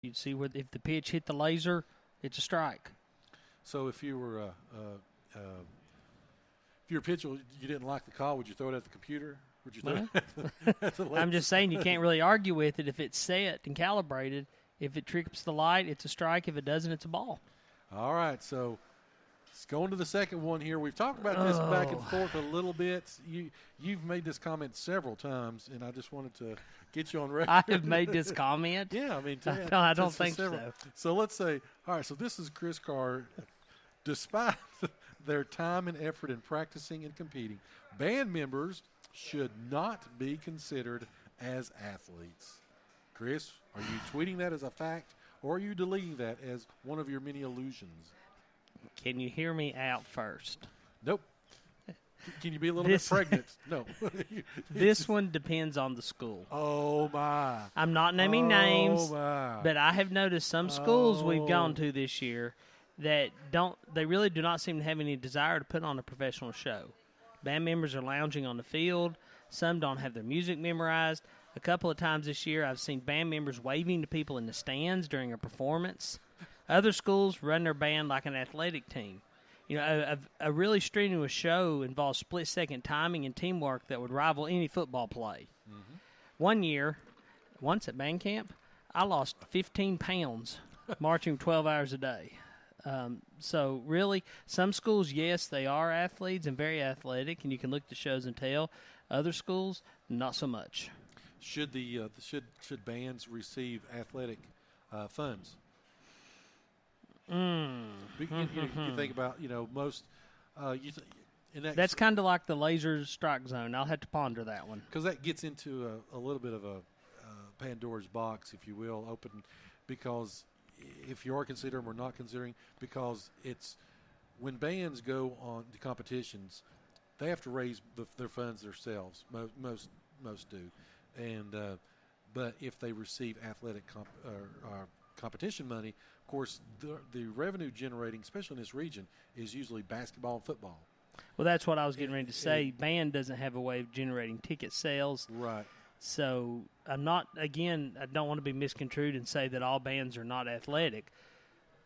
You'd see where if the pitch hit the laser, it's a strike. So if you were a pitcher, you didn't like the call, would you throw it at the computer? Would you throw Well, it at the I'm just saying you can't really argue with it if it's set and calibrated. If it trips the light, it's a strike. If it doesn't, it's a ball. All right, so let's go into the second one here. We've talked about this back and forth a little bit. You've made this comment several times, and I just wanted to get you on record. I have made this comment. Yeah, I mean, no, I don't think so. So let's say, all right, so this is Chris Carr. Despite their time and effort in practicing and competing, band members should not be considered as athletes. Chris, are you tweeting that as a fact, or are you deleting that as one of your many illusions? Can you hear me out first? Nope. Can you be a little bit pregnant? No. This one depends on the school. Oh, my. I'm not naming names, my. but I have noticed some schools we've gone to this year that they really do not seem to have any desire to put on a professional show. Band members are lounging on the field. Some don't have their music memorized. A couple of times this year, I've seen band members waving to people in the stands during a performance. Other schools run their band like an athletic team. You know, a really strenuous show involves split-second timing and teamwork that would rival any football play. Mm-hmm. One year, once at band camp, I lost 15 pounds marching 12 hours a day. So really, some schools, yes, they are athletes and very athletic, and you can look at the shows and tell. Other schools, not so much. Should should bands receive athletic funds? You think about most. That's kind of like the laser strike zone. I'll have to ponder that one because that gets into a little bit of a Pandora's box, if you will, open because. If you are considering or not considering, because it's when bands go on to competitions, they have to raise their funds themselves. Most do, and but if they receive athletic competition money, of course, the revenue generating, especially in this region, is usually basketball and football. Well, that's what I was getting ready to say. Band doesn't have a way of generating ticket sales, right? So I don't want to be misconstrued and say that all bands are not athletic.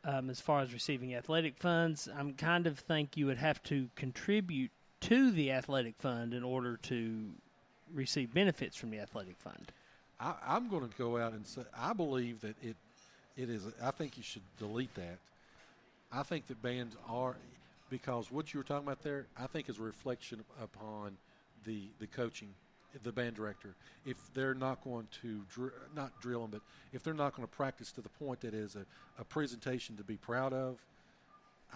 As far as receiving athletic funds, I kind of think you would have to contribute to the athletic fund in order to receive benefits from the athletic fund. I'm going to go out and say I believe that it is. I think you should delete that. I think that bands are, because what you were talking about there, I think is a reflection upon the coaching, the band director. If they're not going to not drill them, but if they're not going to practice to the point that is a presentation to be proud of,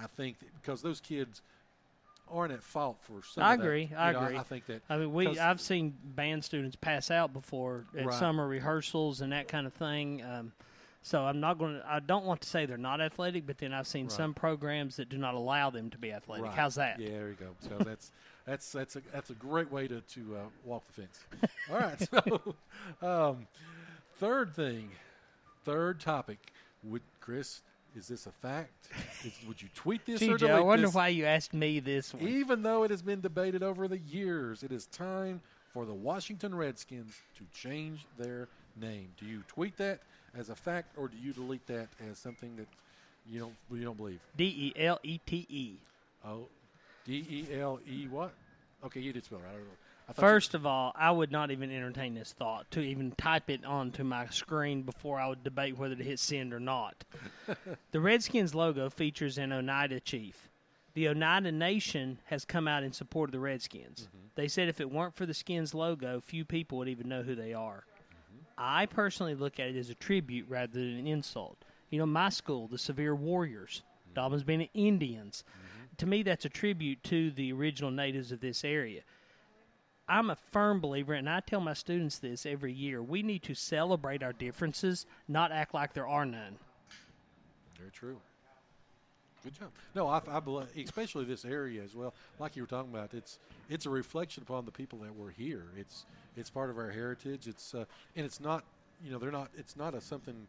I think that because those kids aren't at fault for some I of that. agree. I think that. I mean, I've seen band students pass out before at Right. summer rehearsals and that kind of thing. So I don't want to say they're not athletic, but then I've seen Right. some programs that do not allow them to be athletic. Right. How's that? Yeah, there you go. So that's a great way to walk the fence. All right. So third topic. Chris, is this a fact? Would you tweet this Gee, or Joe, delete I wonder this? why you asked me this one. Even though it has been debated over the years, it is time for the Washington Redskins to change their name. Do you tweet that as a fact, or do you delete that as something that you don't believe? DELETE. Oh, DELE what? Okay, you did spell it. I don't know. First of all, I would not even entertain this thought to even type it onto my screen before I would debate whether to hit send or not. The Redskins logo features an Oneida chief. The Oneida Nation has come out in support of the Redskins. Mm-hmm. They said if it weren't for the Skins logo, few people would even know who they are. Mm-hmm. I personally look at it as a tribute rather than an insult. You know, my school, the Severe Warriors, Dobbins Bennett Indians. Mm-hmm. To me, that's a tribute to the original natives of this area. I'm a firm believer, and I tell my students this every year, we need to celebrate our differences, not act like there are none. Very true. Good job. No, I believe, especially this area as well. Like you were talking about, it's a reflection upon the people that were here. It's part of our heritage. It's and it's not, they're not. It's not something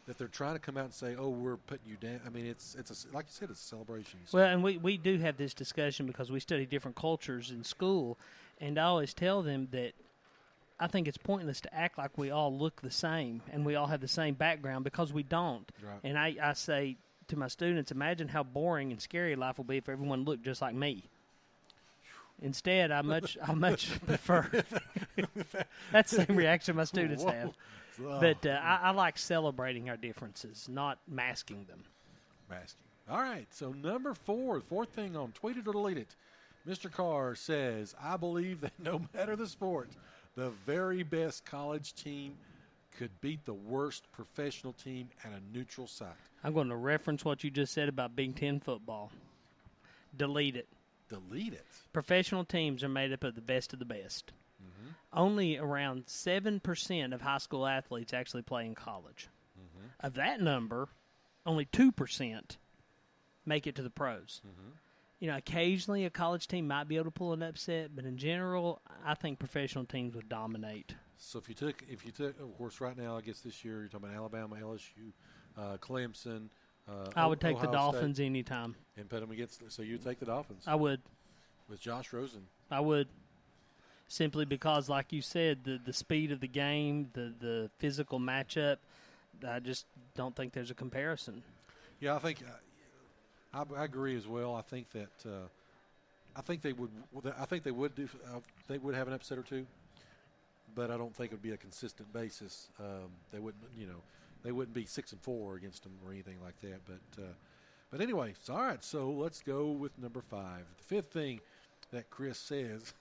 that they're trying to come out and say, oh, we're putting you down. I mean, it's like you said, it's a celebration. So. Well, and we do have this discussion because we study different cultures in school, and I always tell them that I think it's pointless to act like we all look the same and we all have the same background, because we don't. Right. And I say to my students, imagine how boring and scary life will be if everyone looked just like me. Instead, I much prefer. That's the same reaction my students have. But I like celebrating our differences, not masking them. Masking. All right, so number 4, the fourth thing on Tweet It or Delete It. Mr. Carr says, I believe that no matter the sport, the very best college team could beat the worst professional team at a neutral site. I'm going to reference what you just said about Big Ten football. Delete it. Delete it. Professional teams are made up of the best of the best. Mm-hmm. Only around 7% of high school athletes actually play in college. Mm-hmm. Of that number, only 2% make it to the pros. Mm-hmm. You know, occasionally a college team might be able to pull an upset, but in general, I think professional teams would dominate. So if you took, of course, right now, I guess this year you're talking about Alabama, LSU, Clemson. I would take Ohio the Dolphins State, anytime. and put them against. So you'd take the Dolphins. I would. With Josh Rosen. I would. Simply because, like you said, the speed of the game, the physical matchup, I just don't think there's a comparison. Yeah, I think I agree as well. I think that I think they would. I think they would do. They would have an upset or two, but I don't think it would be a consistent basis. They wouldn't. They wouldn't be 6-4 against them or anything like that. But anyway, so, all right. So let's go with number 5. The fifth thing that Chris says: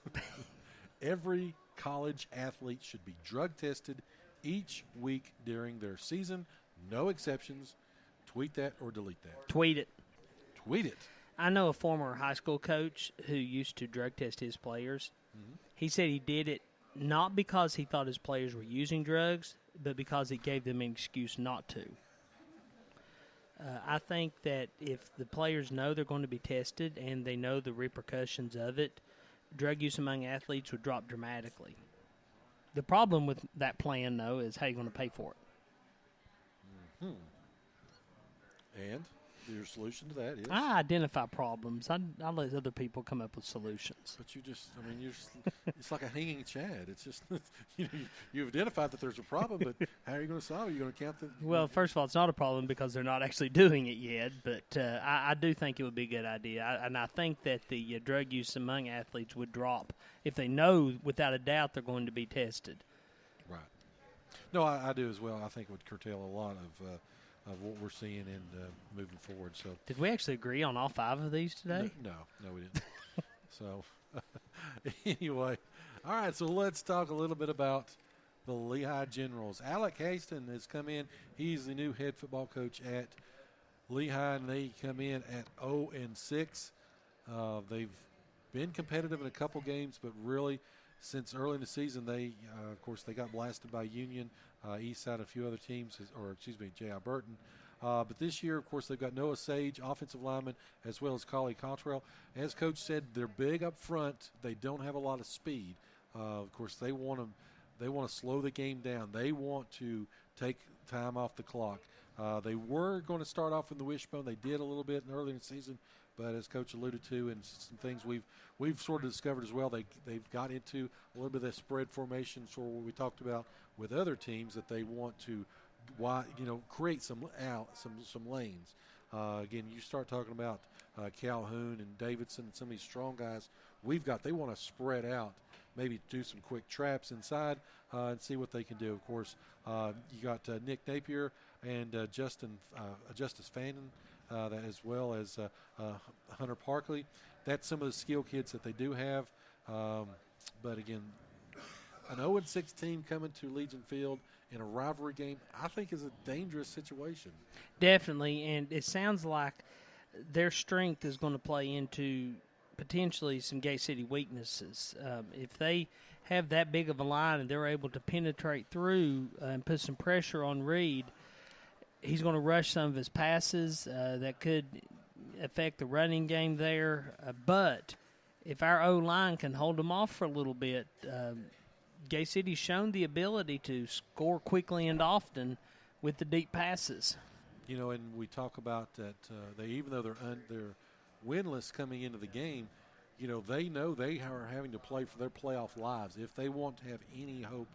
every college athlete should be drug tested each week during their season. No exceptions. Tweet that or delete that. Tweet it. Tweet it. I know a former high school coach who used to drug test his players. Mm-hmm. He said he did it not because he thought his players were using drugs, but because it gave them an excuse not to. I think that if the players know they're going to be tested and they know the repercussions of it, drug use among athletes would drop dramatically. The problem with that plan, though, is how you're going to pay for it. Mm-hmm. And your solution to that is? I identify problems. I let other people come up with solutions. But it's like a hanging chad. It's just, you've identified that there's a problem, but how are you going to solve it? Are you going to count the... Well, first of all, it's not a problem because they're not actually doing it yet, but I do think it would be a good idea. And I think that the drug use among athletes would drop if they know without a doubt they're going to be tested. Right. No, I do as well. I think it would curtail a lot of what we're seeing and moving forward. So, did we actually agree on all 5 of these today? No, we didn't. So, anyway, all right. So let's talk a little bit about the Lehigh Generals. Alec Haston has come in. He's the new head football coach at Lehigh, and they come in at 0-6. They've been competitive in a couple games, but really since early in the season, of course, they got blasted by Union, Eastside, a few other teams, J.I. Burton. But this year, of course, they've got Noah Sage, offensive lineman, as well as Collie Cottrell. As Coach said, they're big up front. They don't have a lot of speed. Of course, they want to slow the game down. They want to take time off the clock. They were going to start off in the wishbone. They did a little bit early in the season, but as Coach alluded to, and some things we've sort of discovered as well, they've got into a little bit of that spread formation, sort of what we talked about with other teams, that they want to create some lanes. Again, you start talking about Calhoun and Davidson and some of these strong guys they want to spread out, maybe do some quick traps inside and see what they can do. Of course, you got Nick Napier and Justice Fannin, that as well as Hunter Parkley. That's some of the skill kids that they do have. But again, an 0-6 team coming to Legion Field in a rivalry game, I think, is a dangerous situation. Definitely, and it sounds like their strength is going to play into potentially some Gate City weaknesses. If they have that big of a line and they're able to penetrate through and put some pressure on Reed, he's going to rush some of his passes. That could affect the running game there. But if our O-line can hold them off for a little bit, Gay City's shown the ability to score quickly and often with the deep passes. And we talk about that even though they're winless coming into the game, they know they are having to play for their playoff lives. If they want to have any hope,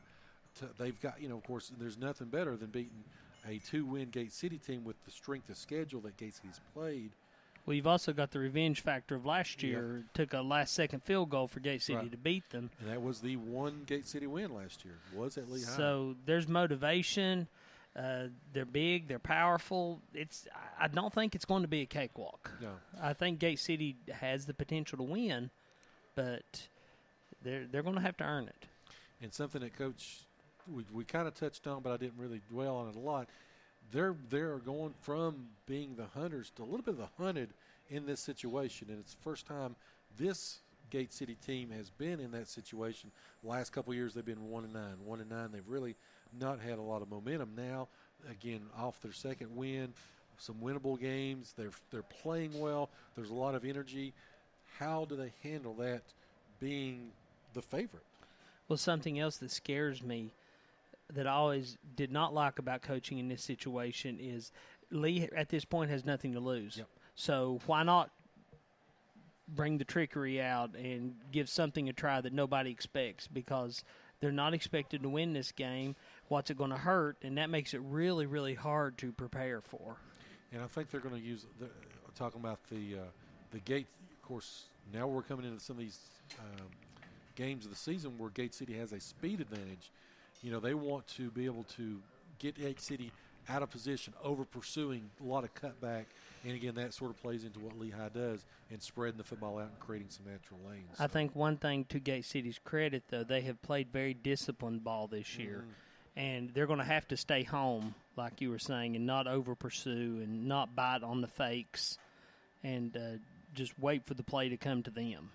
they've got, of course, there's nothing better than beating a 2-win Gate City team with the strength of schedule that Gate City's played. Well, you've also got the revenge factor of last year. Yep. Took a last-second field goal for Gate City to beat them. And that was the one Gate City win last year, was at Lehigh. So there's motivation. They're big. They're powerful. I don't think it's going to be a cakewalk. No. I think Gate City has the potential to win, but they're going to have to earn it. And something that Coach, we kind of touched on, but I didn't really dwell on it a lot. They're going from being the hunters to a little bit of the hunted in this situation, and it's the first time this Gate City team has been in that situation. The last couple of years they've been 1-9. 1-9. They've really not had a lot of momentum. Now, again, off their second win, some winnable games. They're playing well. There's a lot of energy. How do they handle that being the favorite? Well, something else that scares me that I always did not like about coaching in this situation is Lee at this point has nothing to lose. Yep. So why not bring the trickery out and give something a try that nobody expects, because they're not expected to win this game. What's it going to hurt? And that makes it really, really hard to prepare for. And I think they're going to use talking about the Gate. Of course, now we're coming into some of these games of the season where Gate City has a speed advantage. They want to be able to get Gate City out of position, over pursuing, a lot of cutback. And, again, that sort of plays into what Lehigh does in spreading the football out and creating some natural lanes. I think one thing to Gate City's credit, though, they have played very disciplined ball this year. And they're going to have to stay home, like you were saying, and not over pursue and not bite on the fakes and just wait for the play to come to them.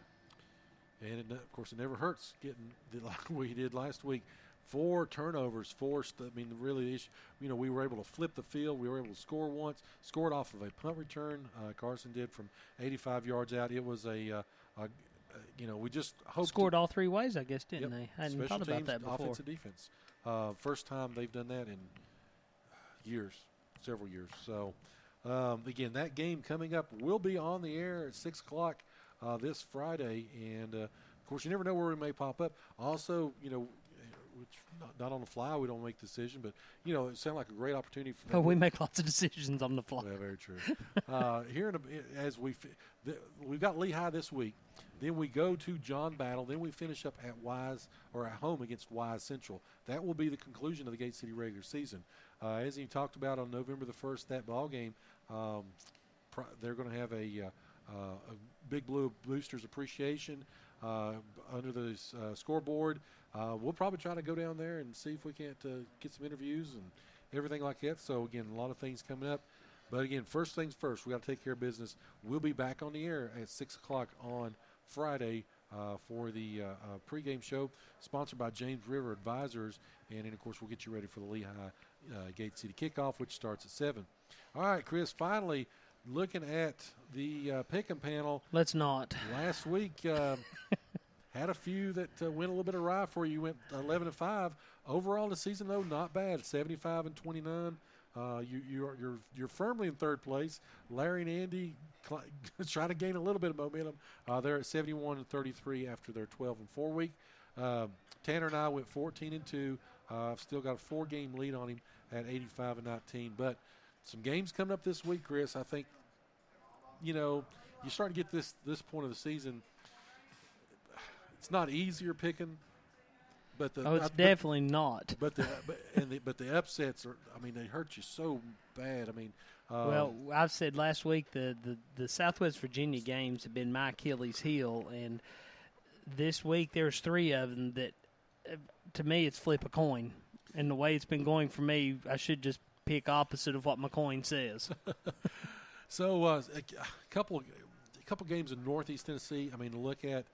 And, of course, it never hurts getting like we did last week. 4 turnovers forced. I mean, really, the issue, we were able to flip the field. We were able to score once, scored off of a punt return. Carson did from 85 yards out. It was we just hoped. Scored all 3 ways, I guess, didn't they? I hadn't Special thought about teams, that before. Offense and defense. First time they've done that in years, several years. So, again, that game coming up will be on the air at 6 o'clock this Friday. And, of course, you never know where we may pop up. Also, which not on the fly, we don't make the decision, but it sounded like a great opportunity for them. Oh, we make lots of decisions on the fly. Yeah, very true. As we've got Lehigh this week, then we go to John Battle, then we finish up at at home against Wise Central. That will be the conclusion of the Gate City regular season. As he talked about on November the 1st, that ball game, they're going to have a Big Blue Boosters appreciation under the scoreboard. We'll probably try to go down there and see if we can't get some interviews and everything like that. So, again, a lot of things coming up. But, again, first things first, we got to take care of business. We'll be back on the air at 6 o'clock on Friday for the pregame show, sponsored by James River Advisors. And then, of course, we'll get you ready for the Lehigh Gate City kickoff, which starts at 7. All right, Chris, finally, looking at the pick 'em panel. Let's not. Last week had a few that went a little bit awry for you. You went 11-5. Overall, the season though not bad. 75-29. You're firmly in third place. Larry and Andy trying to gain a little bit of momentum. They're at 71-33 after their 12-4 week. Tanner and I went 14-2. I've still got a 4-game lead on him at 85-19. But some games coming up this week, Chris. I think you start to get this point of the season. It's not easier picking, but it's definitely not. But the upsets are. I mean, they hurt you so bad. I mean, well, I've said last week the Southwest Virginia games have been my Achilles heel, and this week there's 3 of them that, to me, it's flip a coin. And the way it's been going for me, I should just pick opposite of what my coin says. So a couple games in Northeast Tennessee. I mean, look at.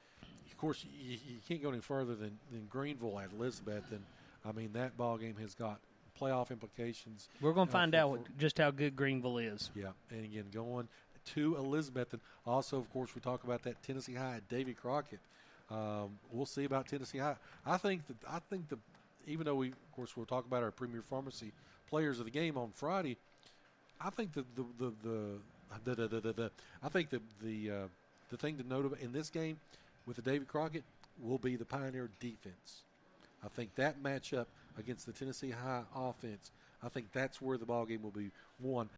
Of course, you can't go any further than Greenville at Elizabeth. And, I mean, that ball game has got playoff implications. We're going to find out just how good Greenville is. Yeah, and, again, going to Elizabeth. And also, of course, we talk about that Tennessee High at Davy Crockett. We'll see about Tennessee High. I think even though we'll talk about our Premier Pharmacy players of the game on Friday, I think the the thing to note about in this game with the David Crockett will be the Pioneer defense. I think that matchup against the Tennessee High offense, I think that's where the ball game will be won.